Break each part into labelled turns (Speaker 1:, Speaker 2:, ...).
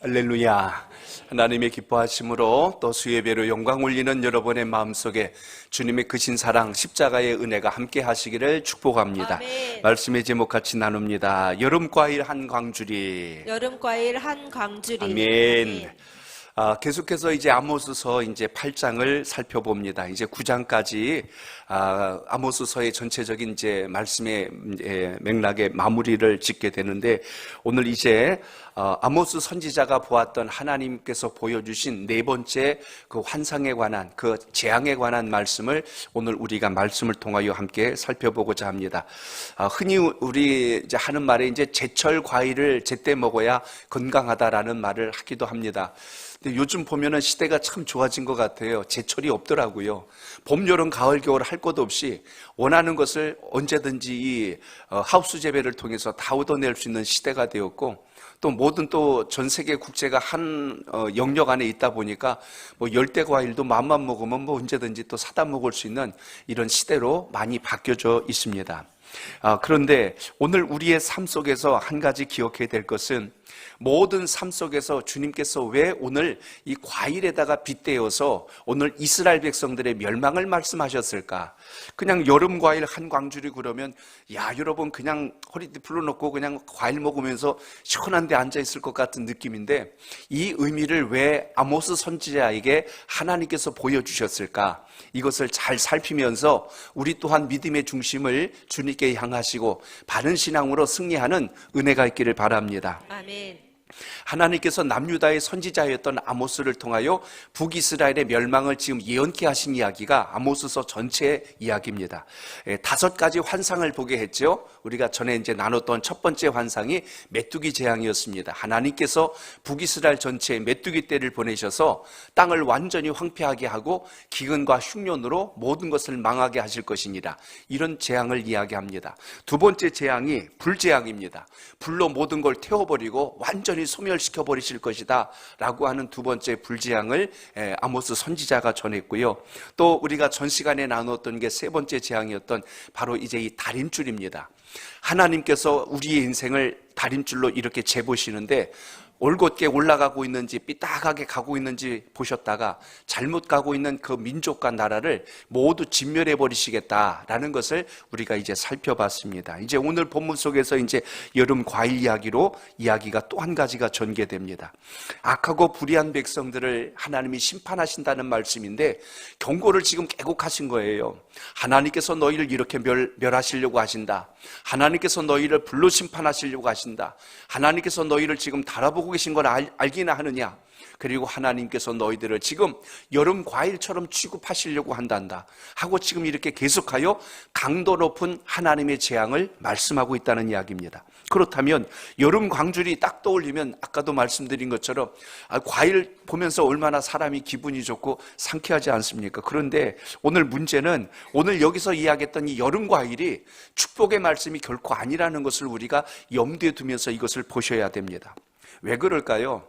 Speaker 1: 할렐루야. 하나님의 기뻐하심으로 또 수예배로 영광 올리는 여러분의 마음속에 주님의 크신 사랑 십자가의 은혜가 함께 하시기를 축복합니다.
Speaker 2: 아멘.
Speaker 1: 말씀의 제목 같이 나눕니다. 여름과일 한 광주리.
Speaker 2: 여름과일 한 광주리.
Speaker 1: 아멘. 계속해서 이제 아모스서 이제 8장을 살펴봅니다. 이제 9장까지 아모스서의 전체적인 이제 말씀의 맥락의 마무리를 짓게 되는데, 오늘 이제 아모스 선지자가 보았던 하나님께서 보여주신 네 번째 그 환상에 관한, 그 재앙에 관한 말씀을 오늘 우리가 말씀을 통하여 함께 살펴보고자 합니다. 흔히 우리 이제 하는 말에 이제 제철 과일을 제때 먹어야 건강하다라는 말을 하기도 합니다. 근데 요즘 보면은 시대가 참 좋아진 것 같아요. 제철이 없더라고요. 봄, 여름, 가을, 겨울 할 것 없이 원하는 것을 언제든지 이 하우스 재배를 통해서 다 얻어낼 수 있는 시대가 되었고, 또 모든 또 전 세계 국제가 한 영역 안에 있다 보니까 뭐 열대 과일도 마음만 먹으면 뭐 언제든지 또 사다 먹을 수 있는 이런 시대로 많이 바뀌어져 있습니다. 그런데 오늘 우리의 삶 속에서 한 가지 기억해야 될 것은, 모든 삶 속에서 주님께서 왜 오늘 이 과일에다가 빗대어서 오늘 이스라엘 백성들의 멸망을 말씀하셨을까? 그냥 여름 과일 한 광주리 그러면, 야, 여러분 그냥 허리띠 풀어놓고 그냥 과일 먹으면서 시원한 데 앉아 있을 것 같은 느낌인데, 이 의미를 왜 아모스 선지자에게 하나님께서 보여주셨을까? 이것을 잘 살피면서 우리 또한 믿음의 중심을 주님께 향하시고 바른 신앙으로 승리하는 은혜가 있기를 바랍니다.
Speaker 2: 아멘.
Speaker 1: 하나님께서 남유다의 선지자였던 아모스를 통하여 북이스라엘의 멸망을 지금 예언케 하신 이야기가 아모스서 전체의 이야기입니다. 5가지 환상을 보게 했죠. 우리가 전에 이제 나눴던 첫 번째 환상이 메뚜기 재앙이었습니다. 하나님께서 북이스라엘 전체에 메뚜기 떼를 보내셔서 땅을 완전히 황폐하게 하고 기근과 흉년으로 모든 것을 망하게 하실 것이니라, 이런 재앙을 이야기합니다. 두 번째 재앙이 불재앙입니다. 불로 모든 걸 태워버리고 완전히 소멸시켜 버리실 것이다 라고 하는 두 번째 불재앙을 아모스 선지자가 전했고요. 또 우리가 전 시간에 나누었던 게 세 번째 재앙이었던 바로 이제 이 다림줄입니다. 하나님께서 우리의 인생을 다림줄로 이렇게 재보시는데, 올곧게 올라가고 있는지 삐딱하게 가고 있는지 보셨다가 잘못 가고 있는 그 민족과 나라를 모두 진멸해 버리시겠다라는 것을 우리가 이제 살펴봤습니다. 이제 오늘 본문 속에서 이제 여름 과일 이야기로 이야기가 또 한 가지가 전개됩니다. 악하고 불의한 백성들을 하나님이 심판하신다는 말씀인데, 경고를 지금 계곡하신 거예요. 하나님께서 너희를 이렇게 멸하시려고 하신다. 하나님께서 너희를 불로 심판하시려고 하신다. 하나님께서 너희를 지금 달아보고 계신 걸 알기나 하느냐. 그리고 하나님께서 너희들을 지금 여름 과일처럼 취급하시려고 한단다 하고 지금 이렇게 계속하여 강도 높은 하나님의 재앙을 말씀하고 있다는 이야기입니다. 그렇다면 여름 광주리 딱 떠올리면 아까도 말씀드린 것처럼 과일 보면서 얼마나 사람이 기분이 좋고 상쾌하지 않습니까? 그런데 오늘 문제는, 오늘 여기서 이야기했던 이 여름 과일이 축복의 말씀이 결코 아니라는 것을 우리가 염두에 두면서 이것을 보셔야 됩니다. 왜 그럴까요?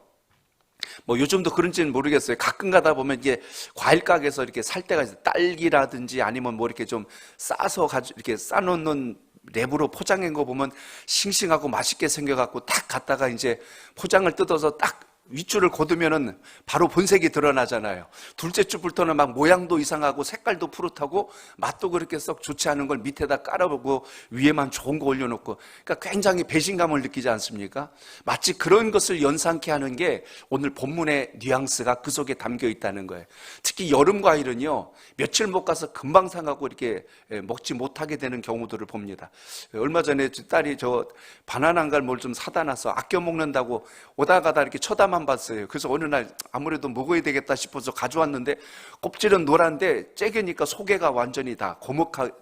Speaker 1: 뭐 요즘도 그런지는 모르겠어요. 가끔 가다 보면 이게 과일 가게에서 이렇게 살 때가 있어요. 딸기라든지 아니면 뭐 이렇게 좀 싸서 이렇게 싸놓는 랩으로 포장한 거 보면 싱싱하고 맛있게 생겨갖고 딱 갖다가 이제 포장을 뜯어서 딱 윗줄을 걷으면은 바로 본색이 드러나잖아요. 둘째 줄부터는 막 모양도 이상하고 색깔도 푸릇하고 맛도 그렇게 썩 좋지 않은 걸 밑에다 깔아보고 위에만 좋은 거 올려놓고, 그러니까 굉장히 배신감을 느끼지 않습니까? 마치 그런 것을 연상케 하는 게 오늘 본문의 뉘앙스가 그 속에 담겨 있다는 거예요. 특히 여름 과일은요, 며칠 못 가서 금방 상하고 이렇게 먹지 못하게 되는 경우들을 봅니다. 얼마 전에 딸이 저 바나나인가 뭘 좀 사다 놔서 아껴 먹는다고 오다 가다 이렇게 쳐다만 봤어요. 그래서 어느 날 아무래도 먹어야 되겠다 싶어서 가져왔는데, 껍질은 노란데 째기니까 속에가 완전히 다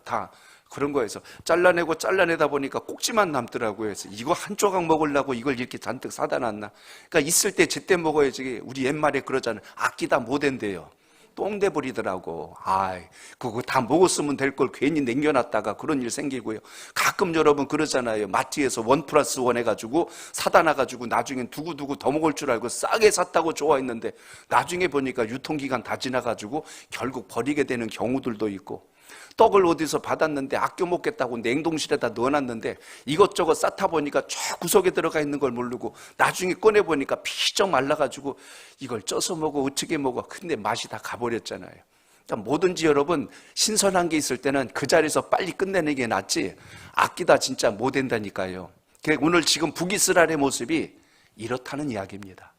Speaker 1: 다 그런 거에서 잘라내다 보니까 꼭지만 남더라고요. 그래서 이거 한 조각 먹으려고 이걸 이렇게 잔뜩 사다 놨나? 그러니까 있을 때 제때 먹어야지. 우리 옛말에 그러잖아요. 아끼다 못된대요. 똥대 부리더라고. 그거 다 먹었으면 될 걸 괜히 남겨놨다가 그런 일 생기고요. 가끔 여러분 그러잖아요. 마트에서 1+1 해가지고 사다 놔가지고 나중엔 두고두고 더 먹을 줄 알고 싸게 샀다고 좋아했는데 나중에 보니까 유통기간 다 지나가지고 결국 버리게 되는 경우들도 있고, 떡을 어디서 받았는데 아껴 먹겠다고 냉동실에다 넣어놨는데 이것저것 쌓다 보니까 저 구석에 들어가 있는 걸 모르고 나중에 꺼내보니까 피쩍 말라가지고 이걸 쪄서 먹어 어떻게 먹어. 근데 맛이 다 가버렸잖아요. 그러니까 뭐든지 여러분 신선한 게 있을 때는 그 자리에서 빨리 끝내는 게 낫지 아끼다 진짜 못 된다니까요. 오늘 지금 북이스라엘의 모습이 이렇다는 이야기입니다.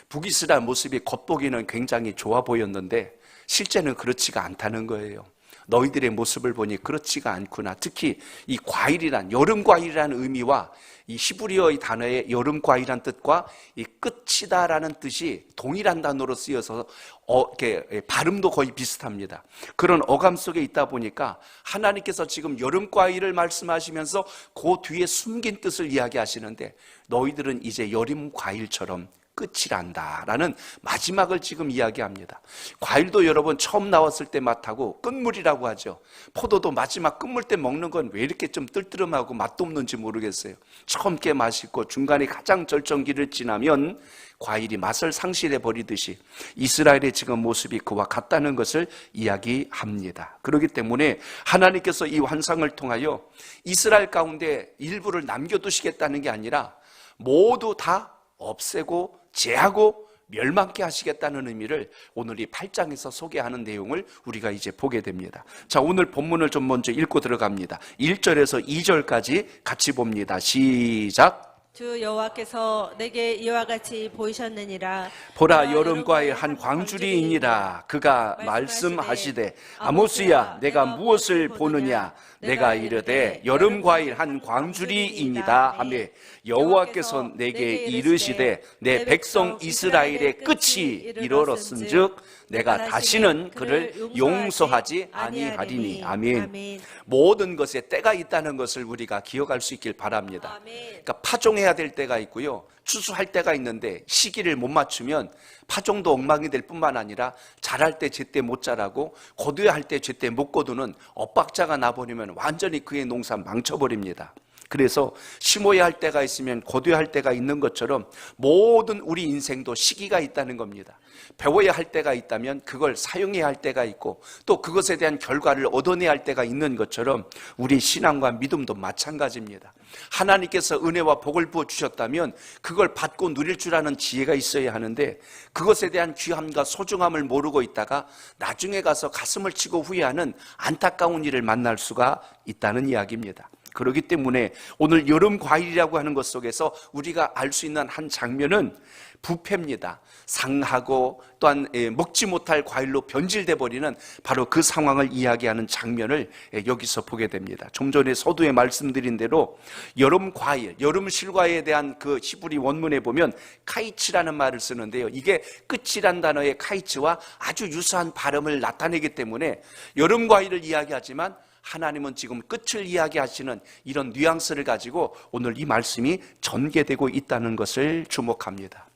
Speaker 1: 북이스라엘 모습이 겉보기는 굉장히 좋아 보였는데 실제는 그렇지가 않다는 거예요. 너희들의 모습을 보니 그렇지가 않구나. 특히 이 과일이란 여름 과일이라는 의미와 이 히브리어의 단어의 여름 과일이라는 뜻과 이 끝이다라는 뜻이 동일한 단어로 쓰여서 이렇게 발음도 거의 비슷합니다. 그런 어감 속에 있다 보니까 하나님께서 지금 여름 과일을 말씀하시면서 그 뒤에 숨긴 뜻을 이야기하시는데 너희들은 이제 여름 과일처럼 끝이란다라는 마지막을 지금 이야기합니다. 과일도 여러분 처음 나왔을 때 맛하고 끝물이라고 하죠. 포도도 마지막 끝물 때 먹는 건 왜 이렇게 좀 뜰뜨름하고 맛도 없는지 모르겠어요. 처음 게 맛있고 중간에 가장 절정기를 지나면 과일이 맛을 상실해 버리듯이 이스라엘의 지금 모습이 그와 같다는 것을 이야기합니다. 그렇기 때문에 하나님께서 이 환상을 통하여 이스라엘 가운데 일부를 남겨두시겠다는 게 아니라 모두 다 없애고 제하고 멸망케 하시겠다는 의미를 오늘 이 8장에서 소개하는 내용을 우리가 이제 보게 됩니다. 자, 오늘 본문을 좀 먼저 읽고 들어갑니다. 1절에서 2절까지 같이 봅니다. 시작.
Speaker 2: 주 여호와께서 내게 이와 같이 보이셨느니라.
Speaker 1: 보라, 여름과의 한 광주리이니라. 그가 말씀하시되 아모스야 내가 무엇을 보느냐. 내가 이르되 여름과일 한 광주리이니라 하며 여호와께서 내게 이르시되 내 백성 이스라엘의 끝이 이르렀은즉 내가 다시는 그를 용서하지 아니하리니. 아멘. 모든 것에 때가 있다는 것을 우리가 기억할 수 있길 바랍니다. 그러니까 파종해야 될 때가 있고요, 추수할 때가 있는데 시기를 못 맞추면 파종도 엉망이 될 뿐만 아니라 자랄 때 제때 못 자라고 거두야 할 때 제때 못 거두는 엇박자가 나버리면 완전히 그의 농사 망쳐버립니다. 그래서 심어야 할 때가 있으면 거둬야 할 때가 있는 것처럼 모든 우리 인생도 시기가 있다는 겁니다. 배워야 할 때가 있다면 그걸 사용해야 할 때가 있고 또 그것에 대한 결과를 얻어내야 할 때가 있는 것처럼 우리 신앙과 믿음도 마찬가지입니다. 하나님께서 은혜와 복을 부어주셨다면 그걸 받고 누릴 줄 아는 지혜가 있어야 하는데 그것에 대한 귀함과 소중함을 모르고 있다가 나중에 가서 가슴을 치고 후회하는 안타까운 일을 만날 수가 있다는 이야기입니다. 그렇기 때문에 오늘 여름 과일이라고 하는 것 속에서 우리가 알 수 있는 한 장면은 부패입니다. 상하고 또한 먹지 못할 과일로 변질돼 버리는 바로 그 상황을 이야기하는 장면을 여기서 보게 됩니다. 좀 전에 서두에 말씀드린 대로 여름 과일, 여름 실과에 대한 그 히브리 원문에 보면 카이츠라는 말을 쓰는데요, 이게 끝이란 단어의 카이츠와 아주 유사한 발음을 나타내기 때문에 여름 과일을 이야기하지만 하나님은 지금 끝을 이야기하시는 이런 뉘앙스를 가지고 오늘 이 말씀이 전개되고 있다는 것을 주목합니다.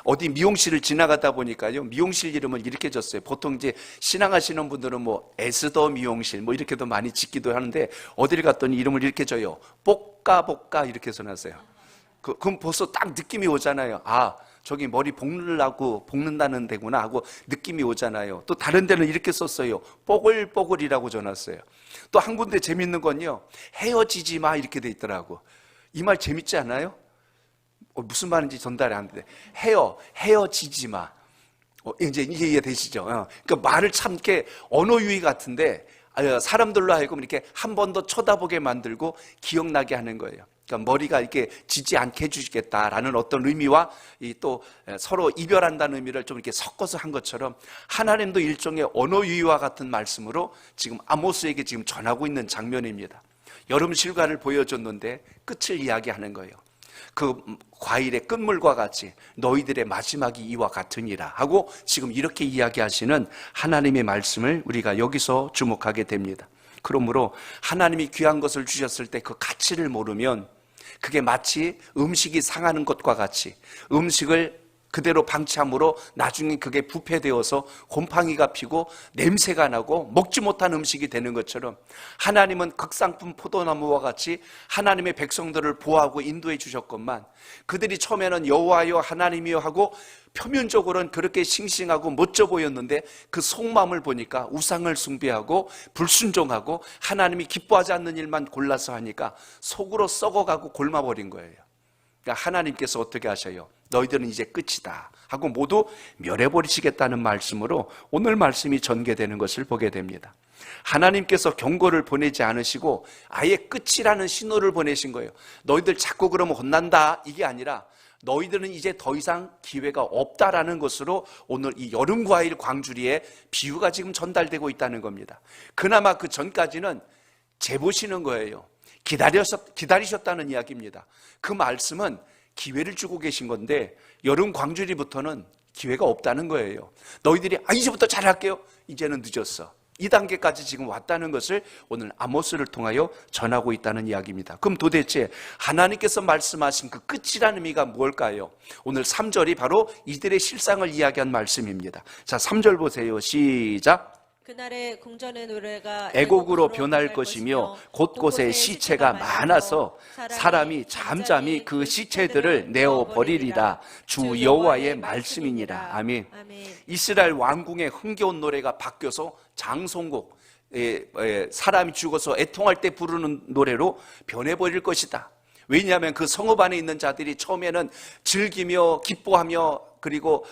Speaker 1: 어디 미용실을 지나가다 보니까요, 미용실 이름을 이렇게 줬어요. 보통 이제 신앙하시는 분들은 뭐 에스더 미용실 뭐 이렇게도 많이 짓기도 하는데 어디를 갔더니 이름을 이렇게 줘요. 볶아 이렇게 써놨어요. 그럼 벌써 딱 느낌이 오잖아요. 아, 저기 머리 볶는다는 데구나 하고 느낌이 오잖아요. 또 다른 데는 이렇게 썼어요. 뽀글뽀글이라고 줘놨어요. 또 한 군데 재밌는 건요, 헤어지지 마 이렇게 돼 있더라고. 이 말 재밌지 않아요? 무슨 말인지 전달이 안 돼. 헤어지지 마. 이제 이게 이해되시죠? 그러니까 말을 참 이렇게 언어 유희 같은데 사람들로 하여금 이렇게 한 번 더 쳐다보게 만들고 기억나게 하는 거예요. 그러니까 머리가 이렇게 지지 않게 해주시겠다라는 어떤 의미와 또 서로 이별한다는 의미를 좀 이렇게 섞어서 한 것처럼 하나님도 일종의 언어 유희와 같은 말씀으로 지금 아모스에게 지금 전하고 있는 장면입니다. 여름 실과를 보여줬는데 끝을 이야기하는 거예요. 그 과일의 끝물과 같이 너희들의 마지막이 이와 같으니라 하고 지금 이렇게 이야기하시는 하나님의 말씀을 우리가 여기서 주목하게 됩니다. 그러므로 하나님이 귀한 것을 주셨을 때 그 가치를 모르면 그게 마치 음식이 상하는 것과 같이 음식을 그대로 방치함으로 나중에 그게 부패되어서 곰팡이가 피고 냄새가 나고 먹지 못한 음식이 되는 것처럼 하나님은 극상품 포도나무와 같이 하나님의 백성들을 보호하고 인도해 주셨건만 그들이 처음에는 여호와여 하나님이여 하고 표면적으로는 그렇게 싱싱하고 멋져 보였는데 그 속마음을 보니까 우상을 숭배하고 불순종하고 하나님이 기뻐하지 않는 일만 골라서 하니까 속으로 썩어가고 골마버린 거예요. 그러니까 하나님께서 어떻게 하셔요? 너희들은 이제 끝이다 하고 모두 멸해버리시겠다는 말씀으로 오늘 말씀이 전개되는 것을 보게 됩니다. 하나님께서 경고를 보내지 않으시고 아예 끝이라는 신호를 보내신 거예요. 너희들 자꾸 그러면 혼난다 이게 아니라 너희들은 이제 더 이상 기회가 없다라는 것으로 오늘 이 여름 과일 광주리의 비유가 지금 전달되고 있다는 겁니다. 그나마 그 전까지는 재보시는 거예요. 기다리셨다는 이야기입니다. 그 말씀은 기회를 주고 계신 건데 여름 광주리부터는 기회가 없다는 거예요. 너희들이 이제부터 잘할게요. 이제는 늦었어. 이 단계까지 지금 왔다는 것을 오늘 아모스를 통하여 전하고 있다는 이야기입니다. 그럼 도대체 하나님께서 말씀하신 그 끝이라는 의미가 뭘까요? 오늘 3절이 바로 이들의 실상을 이야기한 말씀입니다. 자, 3절 보세요. 시작.
Speaker 2: 그날의 궁전의 노래가
Speaker 1: 애곡으로 변할 것이며 곳곳에 시체가 많아서 사람이 잠잠히 그 시체들을 내어버리리라. 주 여호와의 말씀이니라. 아멘. 이스라엘 왕궁의 흥겨운 노래가 바뀌어서 장송곡, 사람이 죽어서 애통할 때 부르는 노래로 변해버릴 것이다. 왜냐하면 그 성읍 안에 있는 자들이 처음에는 즐기며 기뻐하며 그리고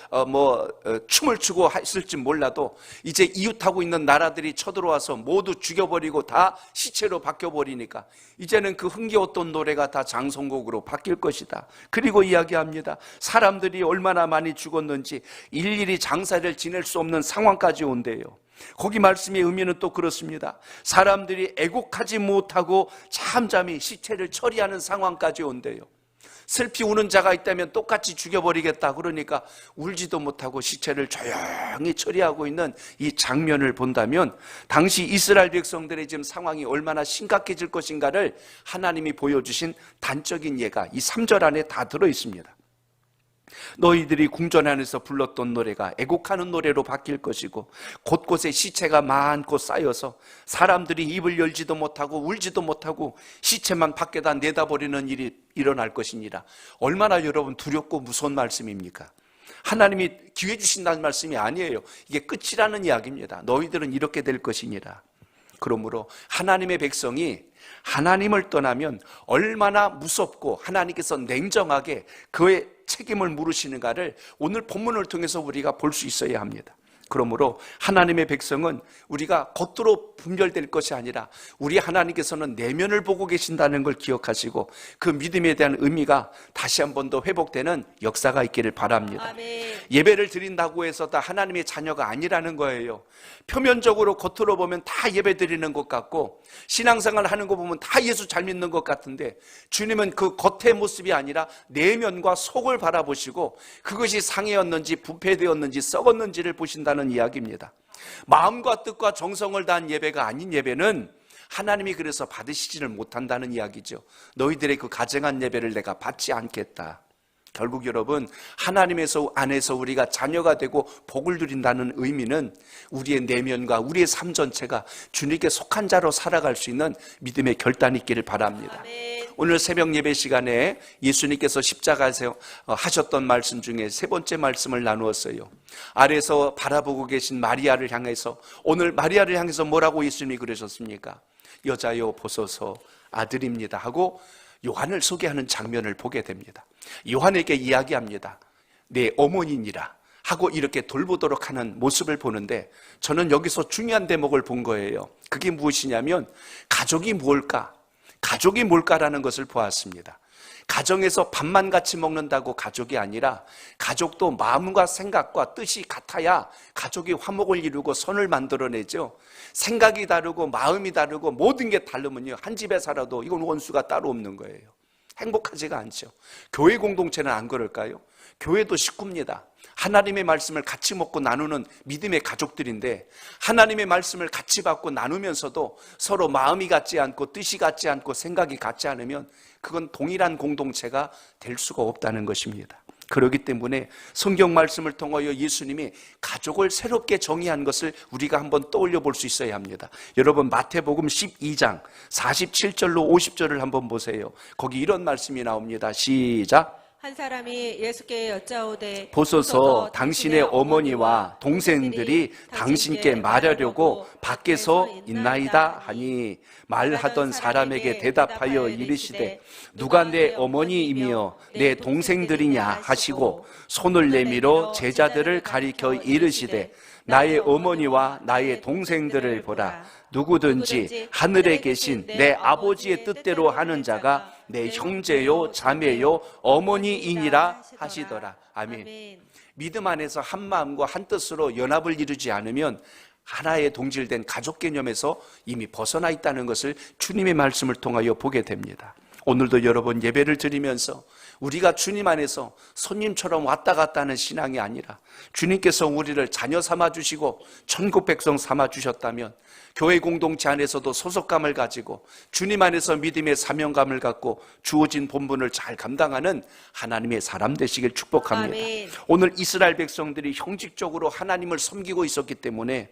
Speaker 1: 춤을 추고 했을지 몰라도 이제 이웃하고 있는 나라들이 쳐들어와서 모두 죽여버리고 다 시체로 바뀌어버리니까 이제는 그 흥겨웠던 노래가 다 장송곡으로 바뀔 것이다. 그리고 이야기합니다. 사람들이 얼마나 많이 죽었는지 일일이 장사를 지낼 수 없는 상황까지 온대요. 거기 말씀의 의미는 또 그렇습니다. 사람들이 애곡하지 못하고 잠잠히 시체를 처리하는 상황까지 온대요. 슬피 우는 자가 있다면 똑같이 죽여버리겠다 그러니까 울지도 못하고 시체를 조용히 처리하고 있는 이 장면을 본다면 당시 이스라엘 백성들의 지금 상황이 얼마나 심각해질 것인가를 하나님이 보여주신 단적인 예가 이 3절 안에 다 들어있습니다. 너희들이 궁전 안에서 불렀던 노래가 애곡하는 노래로 바뀔 것이고 곳곳에 시체가 많고 쌓여서 사람들이 입을 열지도 못하고 울지도 못하고 시체만 밖에다 내다버리는 일이 일어날 것이니라. 얼마나 여러분 두렵고 무서운 말씀입니까? 하나님이 기회 주신다는 말씀이 아니에요. 이게 끝이라는 이야기입니다. 너희들은 이렇게 될 것이니라. 그러므로 하나님의 백성이 하나님을 떠나면 얼마나 무섭고 하나님께서 냉정하게 그의 책임을 물으시는가를 오늘 본문을 통해서 우리가 볼 수 있어야 합니다. 그러므로 하나님의 백성은 우리가 겉으로 분별될 것이 아니라 우리 하나님께서는 내면을 보고 계신다는 걸 기억하시고 그 믿음에 대한 의미가 다시 한 번 더 회복되는 역사가 있기를 바랍니다.
Speaker 2: 아멘.
Speaker 1: 예배를 드린다고 해서 다 하나님의 자녀가 아니라는 거예요. 표면적으로 겉으로 보면 다 예배 드리는 것 같고 신앙생활 하는 거 보면 다 예수 잘 믿는 것 같은데 주님은 그 겉의 모습이 아니라 내면과 속을 바라보시고 그것이 상해였는지 부패되었는지 썩었는지를 보신다는 이야기입니다. 마음과 뜻과 정성을 다한 예배가 아닌 예배는 하나님이 그래서 받으시지를 못한다는 이야기죠. 너희들의 그 가증한 예배를 내가 받지 않겠다. 결국 여러분 하나님에서 안에서 우리가 자녀가 되고 복을 누린다는 의미는 우리의 내면과 우리의 삶 전체가 주님께 속한 자로 살아갈 수 있는 믿음의 결단이 있기를 바랍니다.
Speaker 2: 아멘.
Speaker 1: 오늘 새벽 예배 시간에 예수님께서 십자가에서 하셨던 말씀 중에 세 번째 말씀을 나누었어요. 아래에서 바라보고 계신 마리아를 향해서 오늘 마리아를 향해서 뭐라고 예수님이 그러셨습니까? 여자여 보소서 아들입니다 하고 요한을 소개하는 장면을 보게 됩니다. 요한에게 이야기합니다. 내 어머니니라 하고 이렇게 돌보도록 하는 모습을 보는데 저는 여기서 중요한 대목을 본 거예요. 그게 무엇이냐면 가족이 뭘까? 가족이 뭘까라는 것을 보았습니다. 가정에서 밥만 같이 먹는다고 가족이 아니라 가족도 마음과 생각과 뜻이 같아야 가족이 화목을 이루고 선을 만들어내죠. 생각이 다르고 마음이 다르고 모든 게 다르면요 한 집에 살아도 이건 원수가 따로 없는 거예요. 행복하지가 않죠. 교회 공동체는 안 그럴까요? 교회도 식구입니다. 하나님의 말씀을 같이 먹고 나누는 믿음의 가족들인데 하나님의 말씀을 같이 받고 나누면서도 서로 마음이 같지 않고 뜻이 같지 않고 생각이 같지 않으면 그건 동일한 공동체가 될 수가 없다는 것입니다. 그렇기 때문에 성경 말씀을 통하여 예수님이 가족을 새롭게 정의한 것을 우리가 한번 떠올려 볼 수 있어야 합니다. 여러분 마태복음 12장 47절로 50절을 한번 보세요. 거기 이런 말씀이 나옵니다. 시작.
Speaker 2: 한 사람이 예수께 여짜오되
Speaker 1: 보소서 당신의 어머니와 동생들이 당신께 말하려고 밖에서 있나이다 하니 말하던 사람에게 대답하여 이르시되 누가 내 어머니이며 내 동생들이냐 하시고 손을 내밀어 제자들을 가리켜 이르시되 나의 어머니와 나의 동생들을 보라. 누구든지 하늘에 계신 내 아버지의 뜻대로 하는 자가 내 형제요 자매요 어머니이니라 하시더라. 아멘. 믿음 안에서 한 마음과 한 뜻으로 연합을 이루지 않으면 하나의 동질된 가족 개념에서 이미 벗어나 있다는 것을 주님의 말씀을 통하여 보게 됩니다. 오늘도 여러분 예배를 드리면서 우리가 주님 안에서 손님처럼 왔다 갔다 하는 신앙이 아니라 주님께서 우리를 자녀 삼아주시고 천국 백성 삼아주셨다면 교회 공동체 안에서도 소속감을 가지고 주님 안에서 믿음의 사명감을 갖고 주어진 본분을 잘 감당하는 하나님의 사람 되시길 축복합니다.
Speaker 2: 아멘.
Speaker 1: 오늘 이스라엘 백성들이 형식적으로 하나님을 섬기고 있었기 때문에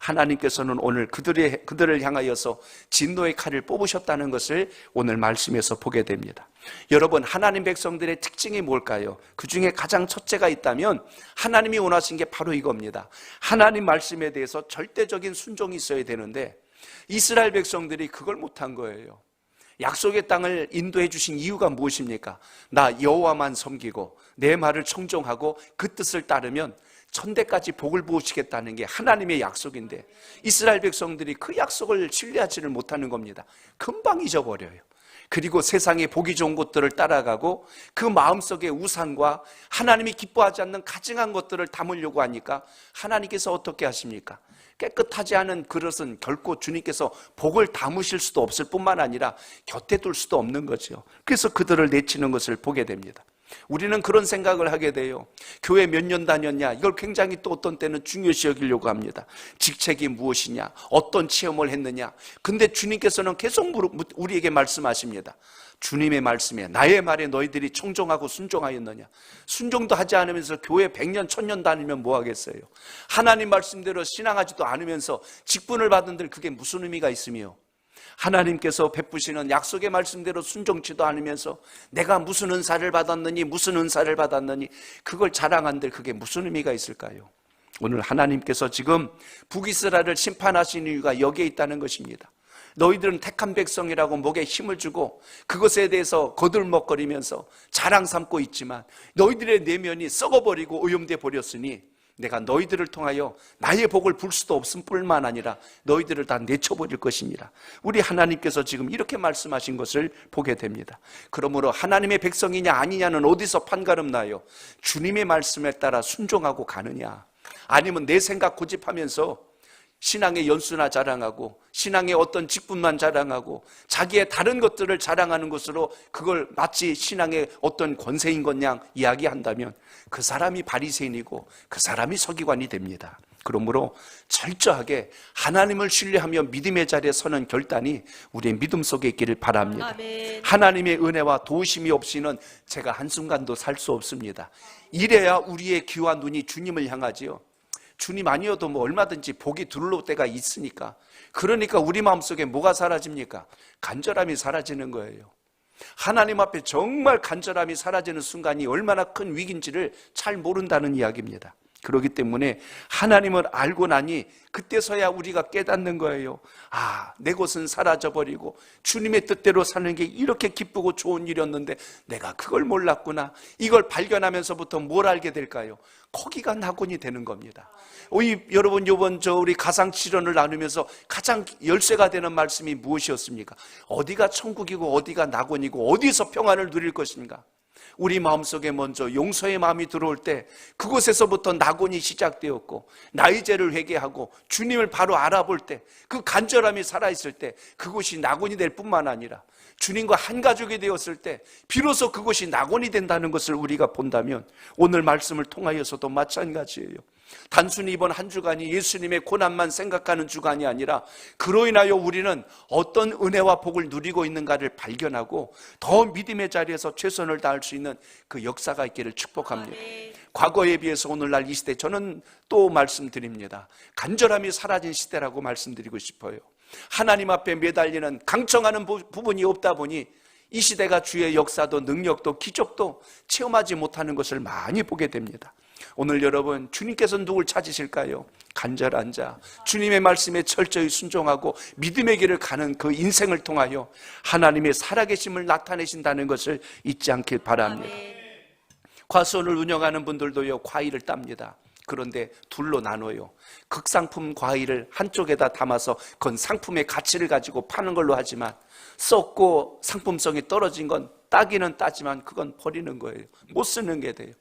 Speaker 1: 하나님께서는 오늘 그들을 향하여서 진노의 칼을 뽑으셨다는 것을 오늘 말씀에서 보게 됩니다. 여러분, 하나님 백성들의 특징이 뭘까요? 그 중에 가장 첫째가 있다면 하나님이 원하신 게 바로 이겁니다. 하나님 말씀에 대해서 절대적인 순종이 있어야 되는데 이스라엘 백성들이 그걸 못한 거예요. 약속의 땅을 인도해 주신 이유가 무엇입니까? 나 여호와만 섬기고 내 말을 청종하고 그 뜻을 따르면 천대까지 복을 부으시겠다는 게 하나님의 약속인데 이스라엘 백성들이 그 약속을 신뢰하지를 못하는 겁니다. 금방 잊어버려요. 그리고 세상의 보기 좋은 것들을 따라가고 그 마음속의 우상과 하나님이 기뻐하지 않는 가증한 것들을 담으려고 하니까 하나님께서 어떻게 하십니까? 깨끗하지 않은 그릇은 결코 주님께서 복을 담으실 수도 없을 뿐만 아니라 곁에 둘 수도 없는 거죠. 그래서 그들을 내치는 것을 보게 됩니다. 우리는 그런 생각을 하게 돼요. 교회 몇 년 다녔냐, 이걸 굉장히 또 어떤 때는 중요시 여기려고 합니다. 직책이 무엇이냐, 어떤 체험을 했느냐. 근데 주님께서는 계속 우리에게 말씀하십니다. 주님의 말씀에, 나의 말에 너희들이 청종하고 순종하였느냐. 순종도 하지 않으면서 교회 100년 1000년 다니면 뭐 하겠어요. 하나님 말씀대로 신앙하지도 않으면서 직분을 받은들 그게 무슨 의미가 있으며, 하나님께서 베푸시는 약속의 말씀대로 순종치도 않으면서 내가 무슨 은사를 받았느니 그걸 자랑한들 그게 무슨 의미가 있을까요? 오늘 하나님께서 지금 북이스라엘을 심판하신 이유가 여기에 있다는 것입니다. 너희들은 택한 백성이라고 목에 힘을 주고 그것에 대해서 거들먹거리면서 자랑 삼고 있지만 너희들의 내면이 썩어버리고 오염돼 버렸으니 내가 너희들을 통하여 나의 복을 불 수도 없을 뿐만 아니라 너희들을 다 내쳐버릴 것이니라. 우리 하나님께서 지금 이렇게 말씀하신 것을 보게 됩니다. 그러므로 하나님의 백성이냐 아니냐는 어디서 판가름 나요? 주님의 말씀에 따라 순종하고 가느냐, 아니면 내 생각 고집하면서 신앙의 연수나 자랑하고 신앙의 어떤 직분만 자랑하고 자기의 다른 것들을 자랑하는 것으로 그걸 마치 신앙의 어떤 권세인 것 양 이야기한다면 그 사람이 바리새인이고 그 사람이 서기관이 됩니다. 그러므로 철저하게 하나님을 신뢰하며 믿음의 자리에 서는 결단이 우리의 믿음 속에 있기를 바랍니다.
Speaker 2: 아멘.
Speaker 1: 하나님의 은혜와 도우심이 없이는 제가 한순간도 살 수 없습니다. 이래야 우리의 귀와 눈이 주님을 향하지요. 주님 아니어도 뭐 얼마든지 복이 들어올 때가 있으니까. 그러니까 우리 마음속에 뭐가 사라집니까? 간절함이 사라지는 거예요. 하나님 앞에 정말 간절함이 사라지는 순간이 얼마나 큰 위기인지를 잘 모른다는 이야기입니다. 그렇기 때문에 하나님을 알고 나니 그때서야 우리가 깨닫는 거예요. 아, 내 것은 사라져버리고 주님의 뜻대로 사는 게 이렇게 기쁘고 좋은 일이었는데 내가 그걸 몰랐구나. 이걸 발견하면서부터 뭘 알게 될까요? 거기가 낙원이 되는 겁니다. 여러분 이번 우리 가상치료를 나누면서 가장 열쇠가 되는 말씀이 무엇이었습니까? 어디가 천국이고 어디가 낙원이고 어디서 평안을 누릴 것인가? 우리 마음속에 먼저 용서의 마음이 들어올 때 그곳에서부터 낙원이 시작되었고 나의 죄를 회개하고 주님을 바로 알아볼 때 그 간절함이 살아있을 때 그곳이 낙원이 될 뿐만 아니라 주님과 한 가족이 되었을 때 비로소 그것이 낙원이 된다는 것을 우리가 본다면 오늘 말씀을 통하여서도 마찬가지예요. 단순히 이번 한 주간이 예수님의 고난만 생각하는 주간이 아니라 그로 인하여 우리는 어떤 은혜와 복을 누리고 있는가를 발견하고 더 믿음의 자리에서 최선을 다할 수 있는 있는 그 역사가 있기를 축복합니다.
Speaker 2: 아멘.
Speaker 1: 과거에 비해서 오늘날 이 시대, 저는 또 말씀드립니다. 간절함이 사라진 시대라고 말씀드리고 싶어요. 하나님 앞에 매달리는 강청하는 부분이 없다 보니 이 시대가 주의 역사도 능력도 기적도 체험하지 못하는 것을 많이 보게 됩니다. 오늘 여러분, 주님께서 누굴 찾으실까요? 간절한 자, 주님의 말씀에 철저히 순종하고 믿음의 길을 가는 그 인생을 통하여 하나님의 살아계심을 나타내신다는 것을 잊지 않길 바랍니다.
Speaker 2: 아멘.
Speaker 1: 과수원을 운영하는 분들도요, 과일을 땁니다. 그런데 둘로 나눠요. 극상품 과일을 한쪽에다 담아서 그건 상품의 가치를 가지고 파는 걸로 하지만, 썩고 상품성이 떨어진 건 따기는 따지만 그건 버리는 거예요. 못 쓰는 게 돼요.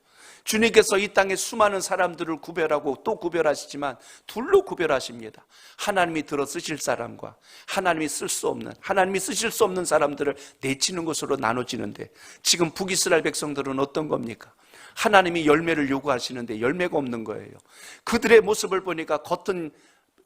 Speaker 1: 주님께서 이 땅에 수많은 사람들을 구별하고 또 구별하시지만 둘로 구별하십니다. 하나님이 들어 쓰실 사람과 하나님이 쓸 수 없는, 하나님이 쓰실 수 없는 사람들을 내치는 것으로 나눠지는데, 지금 북이스라엘 백성들은 어떤 겁니까? 하나님이 열매를 요구하시는데 열매가 없는 거예요. 그들의 모습을 보니까 겉은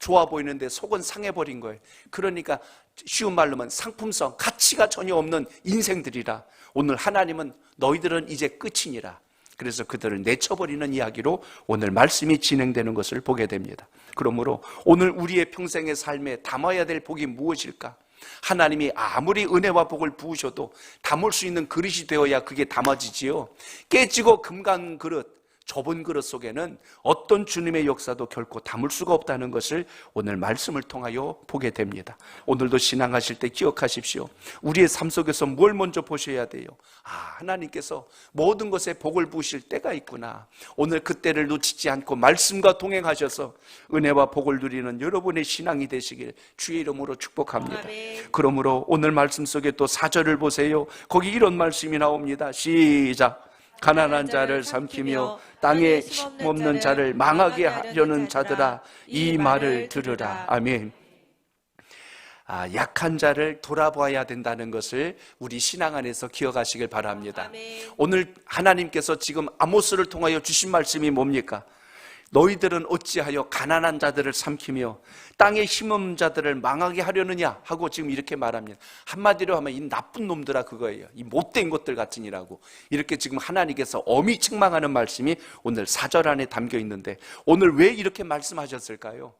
Speaker 1: 좋아 보이는데 속은 상해버린 거예요. 그러니까 쉬운 말로 하면 상품성, 가치가 전혀 없는 인생들이라 오늘 하나님은 너희들은 이제 끝이니라. 그래서 그들을 내쳐버리는 이야기로 오늘 말씀이 진행되는 것을 보게 됩니다. 그러므로 오늘 우리의 평생의 삶에 담아야 될 복이 무엇일까? 하나님이 아무리 은혜와 복을 부으셔도 담을 수 있는 그릇이 되어야 그게 담아지지요. 깨지고 금간 그릇, 좁은 그릇 속에는 어떤 주님의 역사도 결코 담을 수가 없다는 것을 오늘 말씀을 통하여 보게 됩니다. 오늘도 신앙하실 때 기억하십시오. 우리의 삶 속에서 뭘 먼저 보셔야 돼요? 하나님께서 모든 것에 복을 부으실 때가 있구나. 오늘 그때를 놓치지 않고 말씀과 동행하셔서 은혜와 복을 누리는 여러분의 신앙이 되시길 주의 이름으로 축복합니다.
Speaker 2: 아멘.
Speaker 1: 그러므로 오늘 말씀 속에 또 4절을 보세요. 거기 이런 말씀이 나옵니다. 시작. 가난한 자를 삼키며 땅에 힘없는 자를 망하게 하려는 자들아, 이 말을 들으라. 아멘. 약한 자를 돌아봐야 된다는 것을 우리 신앙 안에서 기억하시길 바랍니다.
Speaker 2: 아멘.
Speaker 1: 오늘 하나님께서 지금 아모스를 통하여 주신 말씀이 뭡니까? 너희들은 어찌하여 가난한 자들을 삼키며 땅에 힘없는 자들을 망하게 하려느냐 하고 지금 이렇게 말합니다. 한마디로 하면 이 나쁜 놈들아 그거예요. 이 못된 것들 같으니라고. 이렇게 지금 하나님께서 엄히 책망하는 말씀이 오늘 4절 안에 담겨 있는데, 오늘 왜 이렇게 말씀하셨을까요?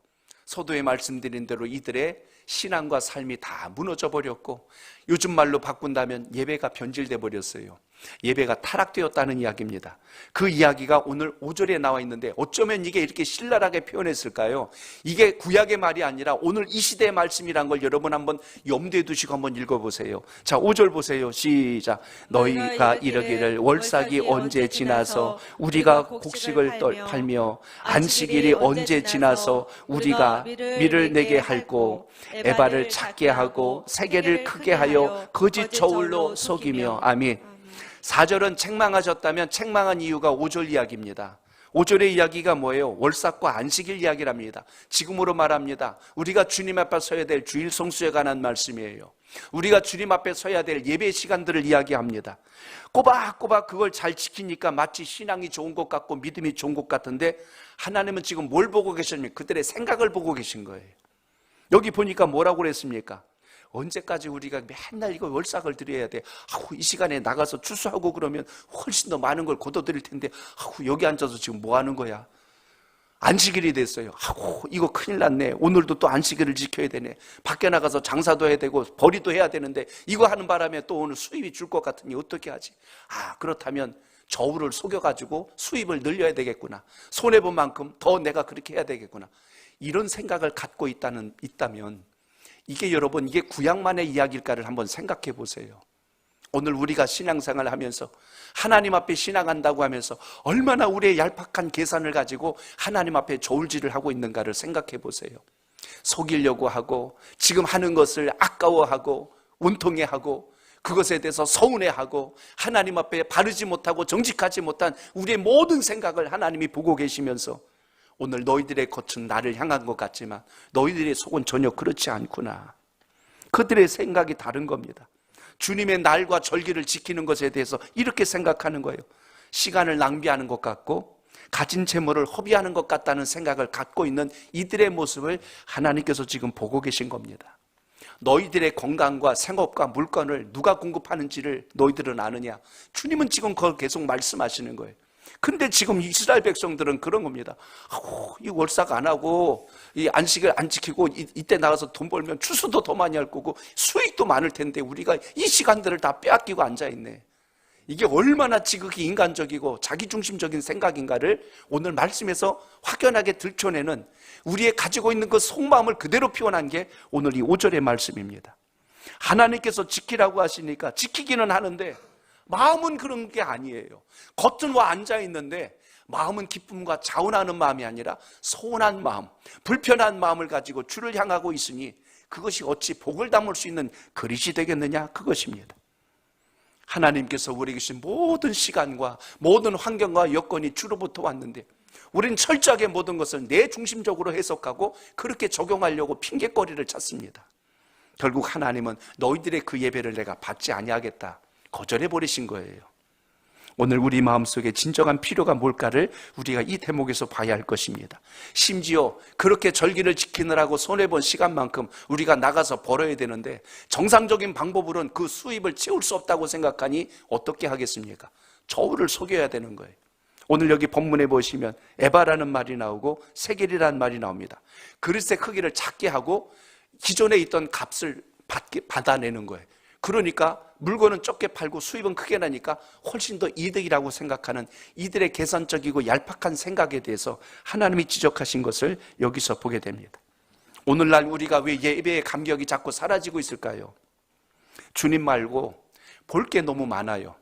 Speaker 1: 서두에 말씀드린 대로 이들의 신앙과 삶이 다 무너져 버렸고, 요즘 말로 바꾼다면 예배가 변질돼 버렸어요. 예배가 타락되었다는 이야기입니다. 그 이야기가 오늘 5절에 나와 있는데 어쩌면 이게 이렇게 신랄하게 표현했을까요? 이게 구약의 말이 아니라 오늘 이 시대의 말씀이란 걸 여러분 한번 염두에 두시고 한번 읽어보세요. 자, 5절 보세요. 시작. 너희가 이르기를 월삭이 언제 지나서 우리가 곡식을 팔며 안식일이 언제 지나서 우리가 밀을 내게 할고 에바를 작게 하고 세계를 크게 하여 거짓 저울로 속이며. 아멘. 4절은 책망하셨다면 책망한 이유가 5절 이야기입니다. 5절의 이야기가 뭐예요? 월삭과 안식일 이야기랍니다. 지금으로 말합니다. 우리가 주님 앞에 서야 될 주일 성수에 관한 말씀이에요. 우리가 주님 앞에 서야 될 예배 시간들을 이야기합니다. 꼬박꼬박 그걸 잘 지키니까 마치 신앙이 좋은 것 같고 믿음이 좋은 것 같은데, 하나님은 지금 뭘 보고 계십니까? 그들의 생각을 보고 계신 거예요. 여기 보니까 뭐라고 그랬습니까? 언제까지 우리가 맨날 이거 월삭을 드려야 돼? 이 시간에 나가서 추수하고 그러면 훨씬 더 많은 걸 거둬들일 텐데 여기 앉아서 지금 뭐 하는 거야? 안식일이 됐어요. 이거 큰일 났네. 오늘도 또 안식일을 지켜야 되네. 밖에 나가서 장사도 해야 되고 벌이도 해야 되는데 이거 하는 바람에 또 오늘 수입이 줄 것 같으니 어떻게 하지? 그렇다면 저울을 속여가지고 수입을 늘려야 되겠구나. 손해본 만큼 더 내가 그렇게 해야 되겠구나. 이런 생각을 갖고 있다면 이게 여러분, 이게 구약만의 이야기일까를 한번 생각해 보세요. 오늘 우리가 신앙생활을 하면서 하나님 앞에 신앙한다고 하면서 얼마나 우리의 얄팍한 계산을 가지고 하나님 앞에 저울질을 하고 있는가를 생각해 보세요. 속이려고 하고 지금 하는 것을 아까워하고 원통해하고 그것에 대해서 서운해하고 하나님 앞에 바르지 못하고 정직하지 못한 우리의 모든 생각을 하나님이 보고 계시면서 오늘 너희들의 겉은 나를 향한 것 같지만 너희들의 속은 전혀 그렇지 않구나. 그들의 생각이 다른 겁니다. 주님의 날과 절기를 지키는 것에 대해서 이렇게 생각하는 거예요. 시간을 낭비하는 것 같고 가진 재물을 허비하는 것 같다는 생각을 갖고 있는 이들의 모습을 하나님께서 지금 보고 계신 겁니다. 너희들의 건강과 생업과 물건을 누가 공급하는지를 너희들은 아느냐. 주님은 지금 그걸 계속 말씀하시는 거예요. 근데 지금 이스라엘 백성들은 그런 겁니다. 이 월삭 안 하고 이 안식을 안 지키고 이때 나가서 돈 벌면 추수도 더 많이 할 거고 수익도 많을 텐데 우리가 이 시간들을 다 빼앗기고 앉아있네. 이게 얼마나 지극히 인간적이고 자기중심적인 생각인가를 오늘 말씀에서 확연하게 들춰내는, 우리의 가지고 있는 그 속마음을 그대로 표현한 게 오늘 이 5절의 말씀입니다. 하나님께서 지키라고 하시니까 지키기는 하는데 마음은 그런 게 아니에요. 겉은 와 앉아있는데 마음은 기쁨과 자원하는 마음이 아니라 소원한 마음, 불편한 마음을 가지고 주를 향하고 있으니 그것이 어찌 복을 담을 수 있는 그릇이 되겠느냐, 그것입니다. 하나님께서 우리에게 주신 모든 시간과 모든 환경과 여건이 주로부터 왔는데 우리는 철저하게 모든 것을 내 중심적으로 해석하고 그렇게 적용하려고 핑계거리를 찾습니다. 결국 하나님은 너희들의 그 예배를 내가 받지 아니하겠다, 거절해 버리신 거예요. 오늘 우리 마음속에 진정한 필요가 뭘까를 우리가 이 대목에서 봐야 할 것입니다. 심지어 그렇게 절기를 지키느라고 손해본 시간만큼 우리가 나가서 벌어야 되는데 정상적인 방법으로는 그 수입을 채울 수 없다고 생각하니 어떻게 하겠습니까? 저울을 속여야 되는 거예요. 오늘 여기 본문에 보시면 에바라는 말이 나오고 세겔이라는 말이 나옵니다. 그릇의 크기를 작게 하고 기존에 있던 값을 받아내는 거예요. 그러니까 물건은 적게 팔고 수입은 크게 나니까 훨씬 더 이득이라고 생각하는 이들의 계산적이고 얄팍한 생각에 대해서 하나님이 지적하신 것을 여기서 보게 됩니다. 오늘날 우리가 왜 예배의 감격이 자꾸 사라지고 있을까요? 주님 말고 볼 게 너무 많아요.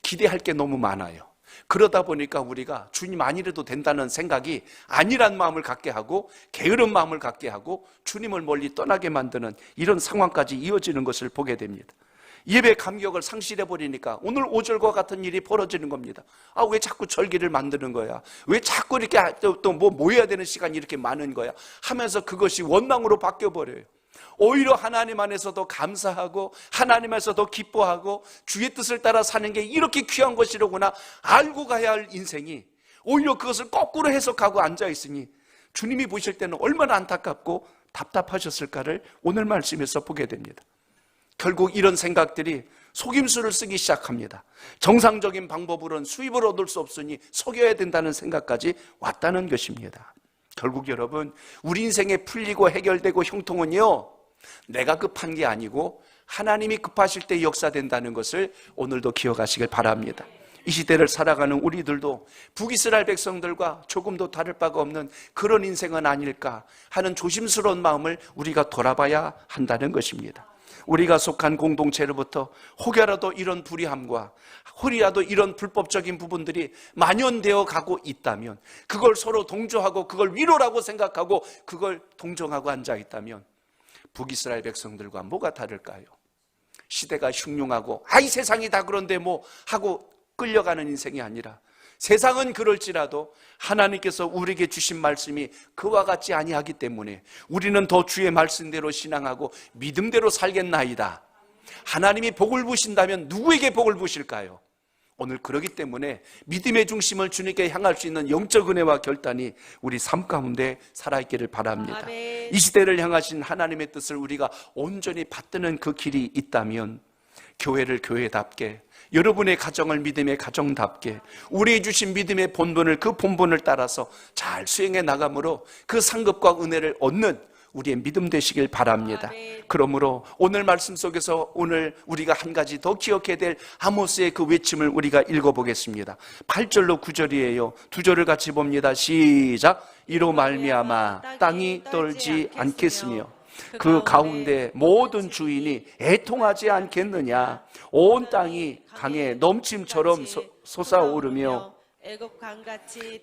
Speaker 1: 기대할 게 너무 많아요. 그러다 보니까 우리가 주님 아니래도 된다는 생각이 아니란 마음을 갖게 하고 게으른 마음을 갖게 하고 주님을 멀리 떠나게 만드는 이런 상황까지 이어지는 것을 보게 됩니다. 예배 감격을 상실해버리니까 오늘 5절과 같은 일이 벌어지는 겁니다. 왜 자꾸 절기를 만드는 거야? 왜 자꾸 이렇게 또 뭐 모여야 되는 시간이 이렇게 많은 거야? 하면서 그것이 원망으로 바뀌어버려요. 오히려 하나님 안에서도 감사하고 하나님 안에서도 기뻐하고 주의 뜻을 따라 사는 게 이렇게 귀한 것이로구나 알고 가야 할 인생이 오히려 그것을 거꾸로 해석하고 앉아있으니 주님이 보실 때는 얼마나 안타깝고 답답하셨을까를 오늘 말씀에서 보게 됩니다. 결국 이런 생각들이 속임수를 쓰기 시작합니다. 정상적인 방법으로는 수입을 얻을 수 없으니 속여야 된다는 생각까지 왔다는 것입니다. 결국 여러분, 우리 인생에 풀리고 해결되고 형통은요, 내가 급한 게 아니고 하나님이 급하실 때 역사된다는 것을 오늘도 기억하시길 바랍니다. 이 시대를 살아가는 우리들도 북이스라엘 백성들과 조금도 다를 바가 없는 그런 인생은 아닐까 하는 조심스러운 마음을 우리가 돌아봐야 한다는 것입니다. 우리가 속한 공동체로부터 혹여라도 이런 불의함과 혹이라도 이런 불법적인 부분들이 만연되어 가고 있다면, 그걸 서로 동조하고 그걸 위로라고 생각하고 그걸 동정하고 앉아있다면 북이스라엘 백성들과 뭐가 다를까요? 시대가 흉흉하고 이 세상이 다 그런데 뭐 하고 끌려가는 인생이 아니라 세상은 그럴지라도 하나님께서 우리에게 주신 말씀이 그와 같지 아니하기 때문에 우리는 더 주의 말씀대로 신앙하고 믿음대로 살겠나이다. 하나님이 복을 부신다면 누구에게 복을 부실까요? 오늘 그러기 때문에 믿음의 중심을 주님께 향할 수 있는 영적 은혜와 결단이 우리 삶 가운데 살아있기를 바랍니다.
Speaker 2: 아멘.
Speaker 1: 이 시대를 향하신 하나님의 뜻을 우리가 온전히 받드는 그 길이 있다면 교회를 교회답게, 여러분의 가정을 믿음의 가정답게, 우리의 주신 믿음의 본분을 그 본분을 따라서 잘 수행해 나감으로 그 상급과 은혜를 얻는 우리의 믿음 되시길 바랍니다.
Speaker 2: 아멘.
Speaker 1: 그러므로 오늘 말씀 속에서 오늘 우리가 한 가지 더 기억해야 될 아모스의 그 외침을 우리가 읽어보겠습니다. 8절로 9절이에요. 두 절을 같이 봅니다. 시작. 이로 말미암아 땅이 떨지 않겠으며 그 가운데 모든 주인이 애통하지 않겠느냐. 온 땅이 강의 넘침처럼 솟아오르며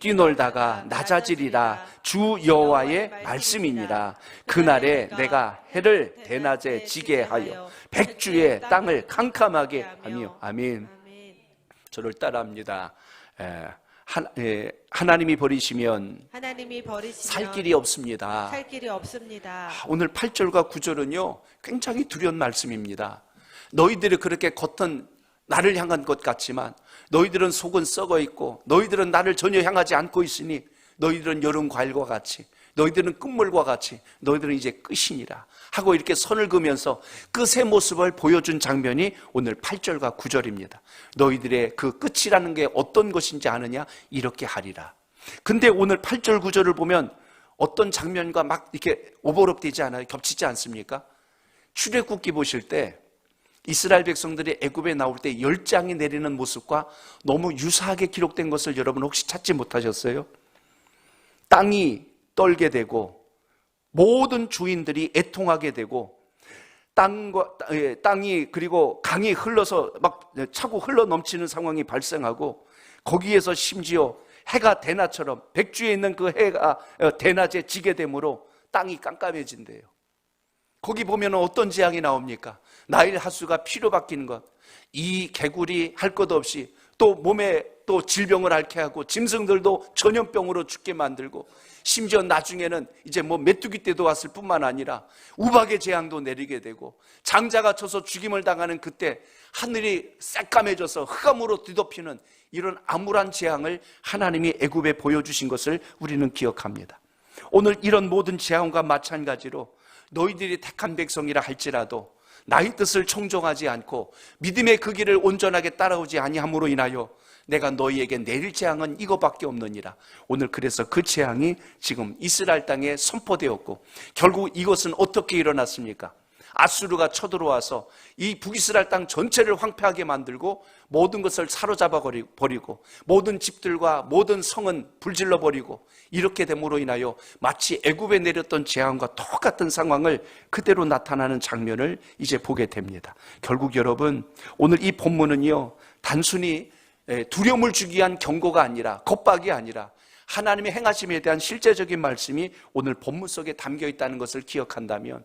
Speaker 1: 뛰놀다가 낮아지리라. 주 여호와의 말씀이니라. 그날에 내가 해를 대낮에 지게 하여 백주의 땅을 캄캄하게 하며. 아멘. 저를 따라합니다. 하나님이 버리시면 살 길이 없습니다. 오늘 8절과 9절은요 굉장히 두려운 말씀입니다. 너희들이 그렇게 겉은 나를 향한 것 같지만 너희들은 속은 썩어 있고 너희들은 나를 전혀 향하지 않고 있으니 너희들은 여름 과일과 같이 너희들은 끝물과 같이 너희들은 이제 끝이니라 하고 이렇게 선을 그으면서 끝의 모습을 보여준 장면이 오늘 8절과 9절입니다. 너희들의 그 끝이라는 게 어떤 것인지 아느냐? 이렇게 하리라. 근데 오늘 8절 9절을 보면 어떤 장면과 막 이렇게 오버랩되지 않아요? 겹치지 않습니까? 출애굽기 보실 때 이스라엘 백성들이 애굽에 나올 때 열장이 내리는 모습과 너무 유사하게 기록된 것을 여러분 혹시 찾지 못하셨어요? 땅이 떨게 되고 모든 주인들이 애통하게 되고 땅이 그리고 강이 흘러서 막 차고 흘러 넘치는 상황이 발생하고 거기에서 심지어 해가 대낮처럼 백주에 있는 그 해가 대낮에 지게 되므로 땅이 깜깜해진대요. 거기 보면 어떤 재앙이 나옵니까? 나일 하수가 피로 바뀌는 것, 이 개구리 할 것 없이 또 몸에 또 질병을 앓게 하고 짐승들도 전염병으로 죽게 만들고 심지어 나중에는 이제 뭐 메뚜기 때도 왔을 뿐만 아니라 우박의 재앙도 내리게 되고 장자가 쳐서 죽임을 당하는 그때 하늘이 새까매져서 흑암으로 뒤덮이는 이런 암울한 재앙을 하나님이 애굽에 보여주신 것을 우리는 기억합니다. 오늘 이런 모든 재앙과 마찬가지로 너희들이 택한 백성이라 할지라도 나의 뜻을 청종하지 않고 믿음의 그 길을 온전하게 따라오지 아니함으로 인하여 내가 너희에게 내릴 재앙은 이거밖에 없느니라. 오늘 그래서 그 재앙이 지금 이스라엘 땅에 선포되었고 결국 이것은 어떻게 일어났습니까? 아수르가 쳐들어와서 이 북이스라엘 땅 전체를 황폐하게 만들고 모든 것을 사로잡아 버리고 모든 집들과 모든 성은 불질러 버리고 이렇게 됨으로 인하여 마치 애굽에 내렸던 재앙과 똑같은 상황을 그대로 나타나는 장면을 이제 보게 됩니다. 결국 여러분 오늘 이 본문은요 단순히 두려움을 주기 위한 경고가 아니라 겁박이 아니라 하나님의 행하심에 대한 실제적인 말씀이 오늘 본문 속에 담겨 있다는 것을 기억한다면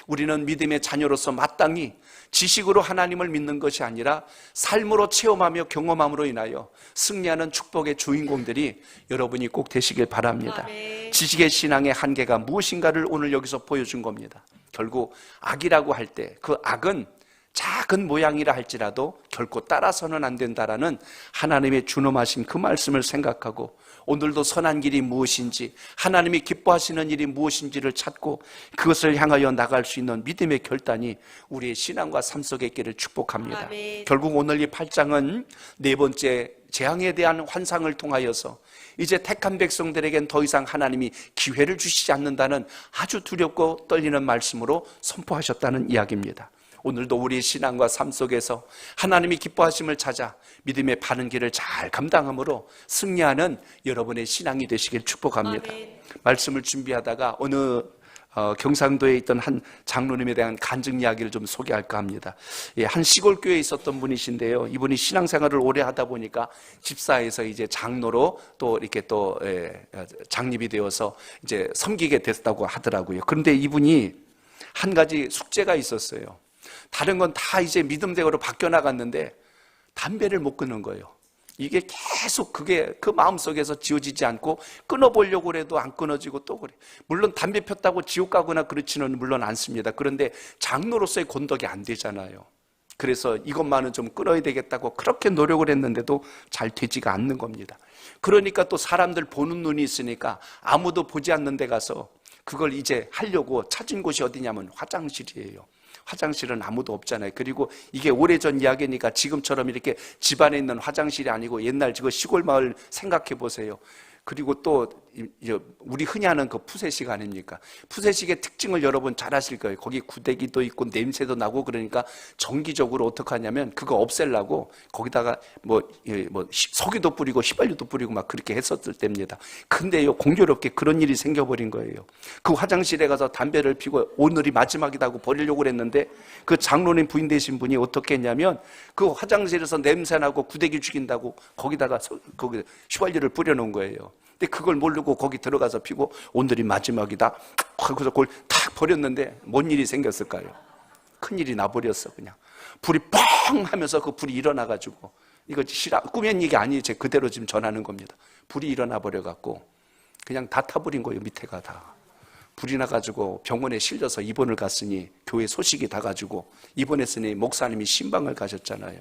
Speaker 1: 우리는 믿음의 자녀로서 마땅히 지식으로 하나님을 믿는 것이 아니라 삶으로 체험하며 경험함으로 인하여 승리하는 축복의 주인공들이 여러분이 꼭 되시길 바랍니다. 지식의 신앙의 한계가 무엇인가를 오늘 여기서 보여준 겁니다. 결국 악이라고 할 때 그 악은 작은 모양이라 할지라도 결코 따라서는 안 된다라는 하나님의 준엄하신 그 말씀을 생각하고 오늘도 선한 길이 무엇인지 하나님이 기뻐하시는 일이 무엇인지를 찾고 그것을 향하여 나갈 수 있는 믿음의 결단이 우리의 신앙과 삶 속에 있기를 축복합니다.
Speaker 2: 아멘.
Speaker 1: 결국 오늘 이 8장은 네 번째 재앙에 대한 환상을 통하여서 이제 택한 백성들에겐 더 이상 하나님이 기회를 주시지 않는다는 아주 두렵고 떨리는 말씀으로 선포하셨다는 이야기입니다. 오늘도 우리 신앙과 삶 속에서 하나님이 기뻐하심을 찾아 믿음의 바른 길을 잘 감당함으로 승리하는 여러분의 신앙이 되시길 축복합니다.
Speaker 2: 아멘.
Speaker 1: 말씀을 준비하다가 어느 경상도에 있던 한 장로님에 대한 간증 이야기를 좀 소개할까 합니다. 한 시골 교회에 있었던 분이신데요. 이분이 신앙생활을 오래 하다 보니까 집사에서 이제 장로로 또 이렇게 또 장립이 되어서 이제 섬기게 됐다고 하더라고요. 그런데 이분이 한 가지 숙제가 있었어요. 다른 건 다 이제 믿음대로 바뀌어 나갔는데 담배를 못 끊는 거예요. 이게 계속 그게 그 마음속에서 지워지지 않고 끊어보려고 해도 안 끊어지고 또 그래. 물론 담배 폈다고 지옥 가거나 그렇지는 물론 않습니다. 그런데 장로로서의 건덕이 안 되잖아요. 그래서 이것만은 좀 끊어야 되겠다고 그렇게 노력을 했는데도 잘 되지가 않는 겁니다. 그러니까 또 사람들 보는 눈이 있으니까 아무도 보지 않는 데 가서 그걸 이제 하려고 찾은 곳이 어디냐면 화장실이에요. 화장실은 아무도 없잖아요. 그리고 이게 오래전 이야기니까 지금처럼 이렇게 집안에 있는 화장실이 아니고 옛날 그 시골 마을 생각해 보세요. 그리고 또 우리 흔히 하는 그 푸세식 아닙니까? 푸세식의 특징을 여러분 잘 아실 거예요. 거기 구데기도 있고 냄새도 나고 그러니까 정기적으로 어떻게 하냐면 그거 없애려고 거기다가 석유도 뿌리고 휘발유도 뿌리고 막 그렇게 했었을 때입니다. 근데요 공교롭게 그런 일이 생겨버린 거예요. 그 화장실에 가서 담배를 피고 오늘이 마지막이라고 버리려고 그랬는데 그 장로님 부인 되신 분이 어떻게 했냐면 그 화장실에서 냄새나고 구데기 죽인다고 거기다가 거기 휘발유를 뿌려놓은 거예요. 근데 그걸 모르고 거기 들어가서 피고 오늘이 마지막이다. 그래서 그걸 탁 버렸는데 뭔 일이 생겼을까요? 큰일이 나버렸어. 그냥 불이 뻥 하면서 그 불이 일어나가지고 이거 꾸민 얘기 아니에요. 제 그대로 지금 전하는 겁니다. 불이 일어나 버려갖고 그냥 다 타버린 거예요. 밑에가 다 불이 나가지고 병원에 실려서 입원을 갔으니 교회 소식이 다 가지고 입원했으니 목사님이 신방을 가셨잖아요.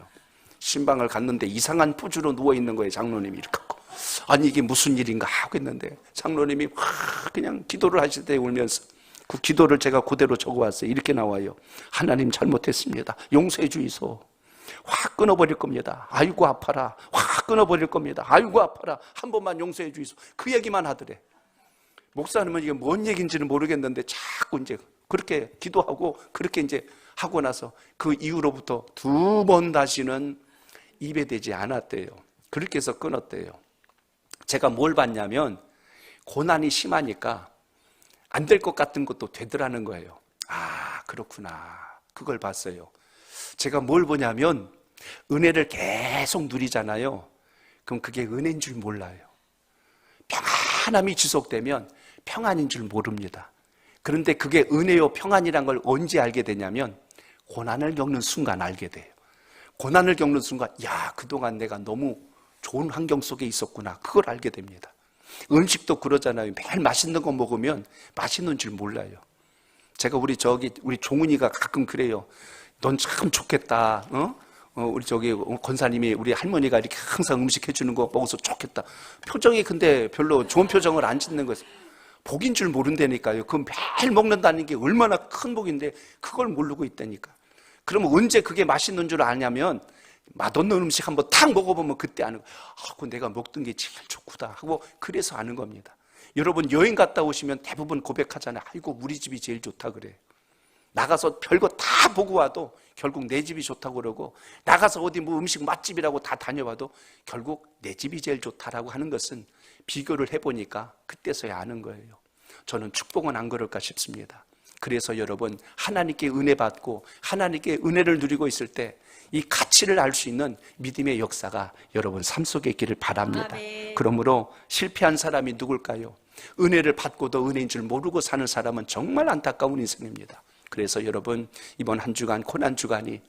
Speaker 1: 신방을 갔는데 이상한 포즈로 누워있는 거예요. 장로님이 이렇게 갖고 아니 이게 무슨 일인가 하고 있는데 장로님이 그냥 기도를 하실 때 울면서 그 기도를 제가 그대로 적어왔어요. 이렇게 나와요. 하나님 잘못했습니다. 용서해 주이소. 확 끊어버릴 겁니다. 아이고 아파라. 확 끊어버릴 겁니다. 아이고 아파라. 한 번만 용서해 주이소. 그 얘기만 하더래. 목사님은 이게 뭔 얘기인지는 모르겠는데 자꾸 이제 그렇게 기도하고 그렇게 이제 하고 나서 그 이후로부터 2번 다시는 입에 대지 않았대요. 그렇게 해서 끊었대요. 제가 뭘 봤냐면 고난이 심하니까 안 될 것 같은 것도 되더라는 거예요. 아, 그렇구나. 그걸 봤어요. 제가 뭘 보냐면 은혜를 계속 누리잖아요. 그럼 그게 은혜인 줄 몰라요. 평안함이 지속되면 평안인 줄 모릅니다. 그런데 그게 은혜요 평안이란 걸 언제 알게 되냐면 고난을 겪는 순간 알게 돼요. 고난을 겪는 순간 야, 그동안 내가 너무 좋은 환경 속에 있었구나. 그걸 알게 됩니다. 음식도 그러잖아요. 매일 맛있는 거 먹으면 맛있는 줄 몰라요. 제가 우리 종훈이가 가끔 그래요. 넌 참 좋겠다. 우리 권사님이 우리 할머니가 이렇게 항상 음식 해주는 거 먹어서 좋겠다. 표정이 근데 별로 좋은 표정을 안 짓는 거죠. 복인 줄 모른다니까요. 그 매일 먹는다는 게 얼마나 큰 복인데 그걸 모르고 있다니까. 그러면 언제 그게 맛있는 줄 아냐면 맛없는 음식 한번 탁 먹어보면 그때 아는 거예요. 아, 내가 먹던 게 제일 좋구나 하고 그래서 아는 겁니다. 여러분 여행 갔다 오시면 대부분 고백하잖아요. 아이고 우리 집이 제일 좋다 그래요. 나가서 별거 다 보고 와도 결국 내 집이 좋다고 그러고 나가서 어디 뭐 음식 맛집이라고 다 다녀봐도 결국 내 집이 제일 좋다라고 하는 것은 비교를 해보니까 그때서야 아는 거예요. 저는 축복은 안 그럴까 싶습니다. 그래서 여러분 하나님께 은혜 받고 하나님께 은혜를 누리고 있을 때 이 가치를 알 수 있는 믿음의 역사가 여러분 삶 속에 있기를 바랍니다.
Speaker 2: 아멘.
Speaker 1: 그러므로 실패한 사람이 누굴까요? 은혜를 받고도 은혜인 줄 모르고 사는 사람은 정말 안타까운 인생입니다. 그래서 여러분 이번 한 주간 고난주간이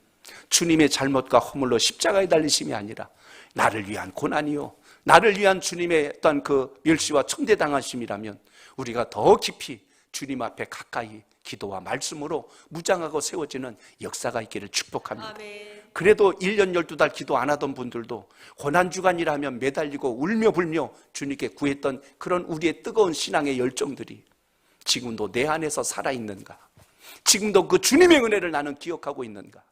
Speaker 1: 주님의 잘못과 허물로 십자가에 달리심이 아니라 나를 위한 고난이요 나를 위한 주님의 어떤 그 멸시와 천대당하심이라면 우리가 더 깊이 주님 앞에 가까이 기도와 말씀으로 무장하고 세워지는 역사가 있기를 축복합니다.
Speaker 2: 아멘.
Speaker 1: 그래도 1년 12달 기도 안 하던 분들도 고난주간이라면 매달리고 울며 불며 주님께 구했던 그런 우리의 뜨거운 신앙의 열정들이 지금도 내 안에서 살아있는가? 지금도 그 주님의 은혜를 나는 기억하고 있는가?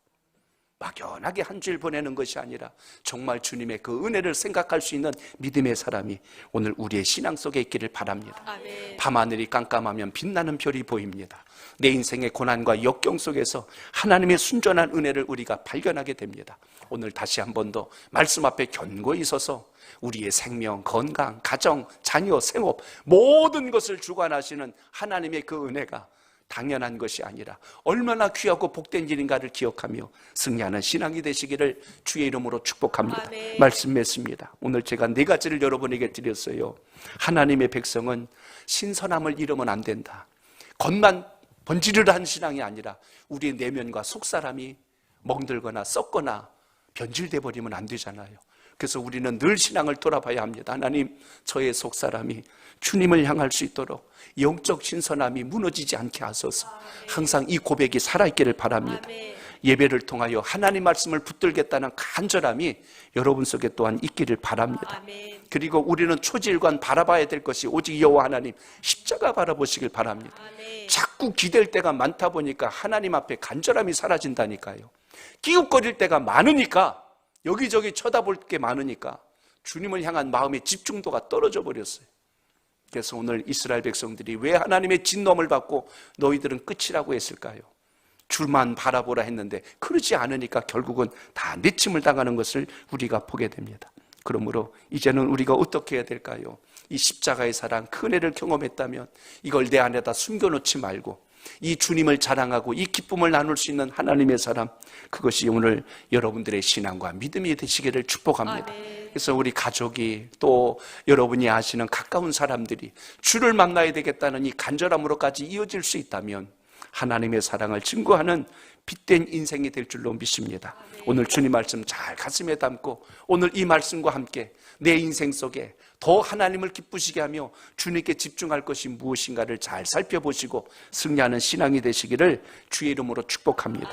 Speaker 1: 막연하게 한 주일 보내는 것이 아니라 정말 주님의 그 은혜를 생각할 수 있는 믿음의 사람이 오늘 우리의 신앙 속에 있기를 바랍니다.
Speaker 2: 아멘.
Speaker 1: 밤하늘이 깜깜하면 빛나는 별이 보입니다. 내 인생의 고난과 역경 속에서 하나님의 순전한 은혜를 우리가 발견하게 됩니다. 오늘 다시 한 번 더 말씀 앞에 견고히 서서 우리의 생명, 건강, 가정, 자녀, 생업 모든 것을 주관하시는 하나님의 그 은혜가 당연한 것이 아니라 얼마나 귀하고 복된 일인가를 기억하며 승리하는 신앙이 되시기를 주의 이름으로 축복합니다.
Speaker 2: 아멘.
Speaker 1: 말씀 맺습니다. 오늘 제가 4가지를 여러분에게 드렸어요. 하나님의 백성은 신선함을 잃으면 안 된다. 겉만 번지르르한 신앙이 아니라 우리의 내면과 속사람이 멍들거나 썩거나 변질돼 버리면 안 되잖아요. 그래서 우리는 늘 신앙을 돌아봐야 합니다. 하나님, 저의 속사람이 주님을 향할 수 있도록 영적 신선함이 무너지지 않게 하소서. 항상 이 고백이 살아있기를 바랍니다.
Speaker 2: 아멘.
Speaker 1: 예배를 통하여 하나님 말씀을 붙들겠다는 간절함이 여러분 속에 또한 있기를 바랍니다.
Speaker 2: 아멘.
Speaker 1: 그리고 우리는 초지일관 바라봐야 될 것이 오직 여호와 하나님 십자가 바라보시길 바랍니다.
Speaker 2: 아멘.
Speaker 1: 자꾸 기댈 때가 많다 보니까 하나님 앞에 간절함이 사라진다니까요. 끼웃거릴 때가 많으니까 여기저기 쳐다볼 게 많으니까 주님을 향한 마음의 집중도가 떨어져 버렸어요. 그래서 오늘 이스라엘 백성들이 왜 하나님의 진노를 받고 너희들은 끝이라고 했을까요? 줄만 바라보라 했는데 그러지 않으니까 결국은 다 내침을 당하는 것을 우리가 보게 됩니다. 그러므로 이제는 우리가 어떻게 해야 될까요? 이 십자가의 사랑, 그 은혜를 경험했다면 이걸 내 안에다 숨겨놓지 말고 이 주님을 자랑하고 이 기쁨을 나눌 수 있는 하나님의 사람, 그것이 오늘 여러분들의 신앙과 믿음이 되시기를 축복합니다.
Speaker 2: 아멘.
Speaker 1: 그래서 우리 가족이 또 여러분이 아시는 가까운 사람들이 주를 만나야 되겠다는 이 간절함으로까지 이어질 수 있다면 하나님의 사랑을 증거하는 빛된 인생이 될 줄로 믿습니다. 오늘 주님 말씀 잘 가슴에 담고 오늘 이 말씀과 함께 내 인생 속에 더 하나님을 기쁘시게 하며 주님께 집중할 것이 무엇인가를 잘 살펴보시고 승리하는 신앙이 되시기를 주의 이름으로 축복합니다.